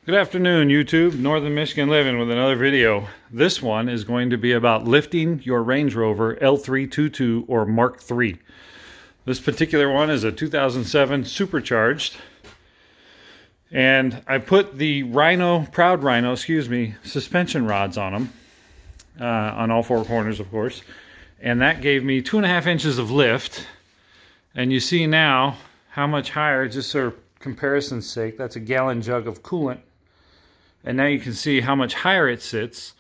Good afternoon, YouTube. Northern Michigan Living with another video. This one is going to be about lifting your Range Rover L322 or Mark III. This particular one is a 2007 supercharged. And I put the Proud Rhino, suspension rods on them. On all four corners, of course. And that gave me 2.5 inches of lift. And you see now how much higher, just for comparison's sake, that's a gallon jug of coolant. And now you can see how much higher it sits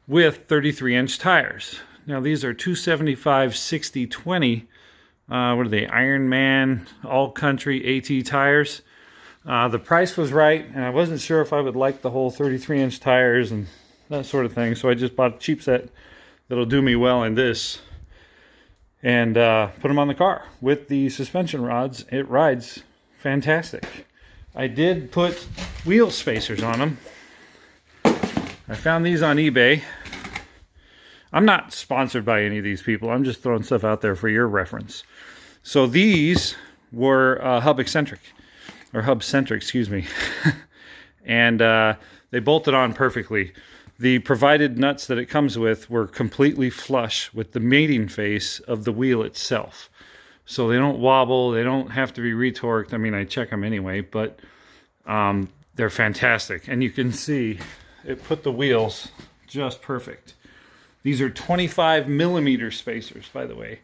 with 33-inch tires. Now these are 275/60/20. What are they? Ironman All Country AT tires. The price was right, and I wasn't sure if I would like the whole 33-inch tires and that sort of thing. So I just bought a cheap set that'll do me well in this, and put them on the car with the suspension rods. It rides fantastic. I did put wheel spacers on them. I found these on eBay. I'm not sponsored by any of these people. I'm just throwing stuff out there for your reference. So these were hub-centric, excuse me. And they bolted on perfectly. The provided nuts that it comes with were completely flush with the mating face of the wheel itself. So they don't wobble, they don't have to be retorqued. I mean, I check them anyway, but they're fantastic. And you can see it put the wheels just perfect. These are 25mm spacers, by the way.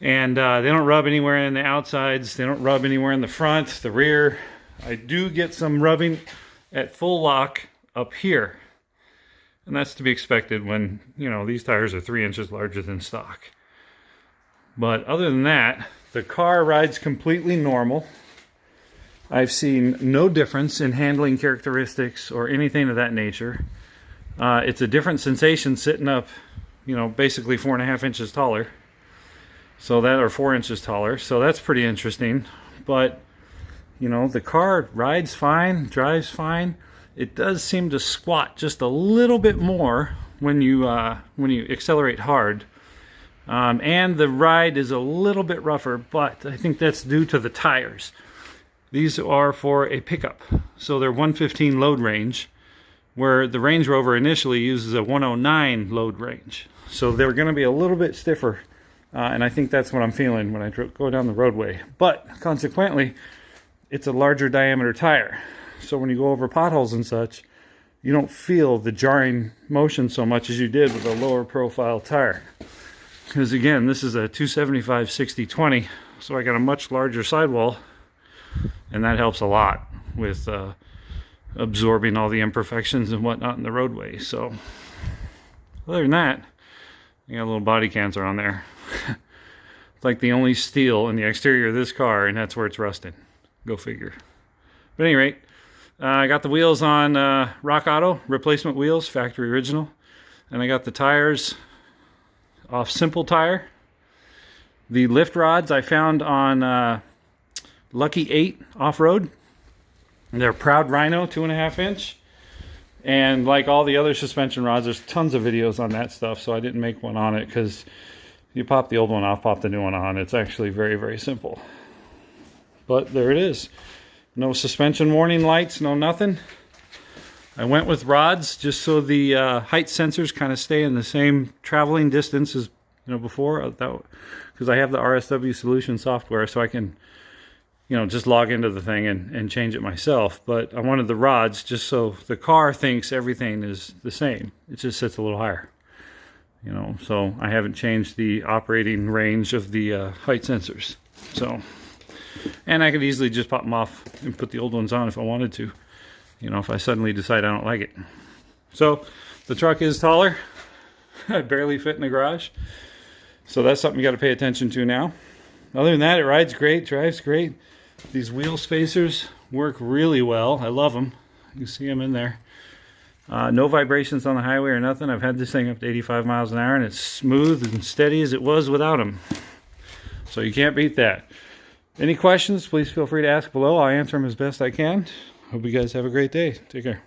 And they don't rub anywhere in the outsides. They don't rub anywhere in the front, the rear. I do get some rubbing at full lock up here. And that's to be expected when, you know, these tires are 3 inches larger than stock. But other than that, the car rides completely normal. I've seen no difference in handling characteristics or anything of that nature. It's a different sensation sitting up, you know, basically 4.5 inches taller. So that, or 4 inches taller. So that's pretty interesting. But, you know, the car rides fine, drives fine. It does seem to squat just a little bit more when you accelerate hard. And the ride is a little bit rougher, but I think that's due to the tires. These are for a pickup, so they're 115 load range, where the Range Rover initially uses a 109 load range. So they're going to be a little bit stiffer, and I think that's what I'm feeling when I go down the roadway. But consequently, it's a larger diameter tire. So when you go over potholes and such, you don't feel the jarring motion so much as you did with a lower profile tire. Because again, this is a 275/60/20, so I got a much larger sidewall, and that helps a lot with absorbing all the imperfections and whatnot in the roadway. So other than that, I got a little body cancer on there. It's like the only steel in the exterior of this car, and that's where it's rusting. Go figure. But at any rate, I got the wheels on Rock Auto, replacement wheels, factory original. And I got the tires off Simple Tire. The lift rods I found on Lucky 8 Off-Road. They're Proud Rhino, 2.5 inch. And like all the other suspension rods, there's tons of videos on that stuff, so I didn't make one on it because you pop the old one off, pop the new one on. It's actually very, very simple. But there it is. No suspension warning lights, no nothing. I went with rods just so the height sensors kind of stay in the same traveling distance as before, because I have the RSW Solution software, so I can just log into the thing and change it myself. But I wanted the rods just so the car thinks everything is the same. It just sits a little higher, so I haven't changed the operating range of the height sensors. So, and I could easily just pop them off and put the old ones on if I wanted to, if I suddenly decide I don't like it. So the truck is taller. I barely fit in the garage. So that's something you got to pay attention to now. Other than that, it rides great, drives great. These wheel spacers work really well. I love them. You can see them in there. No vibrations on the highway or nothing. I've had this thing up to 85 miles an hour, and it's smooth and steady as it was without them. So you can't beat that. Any questions, please feel free to ask below. I'll answer them as best I can. Hope you guys have a great day. Take care.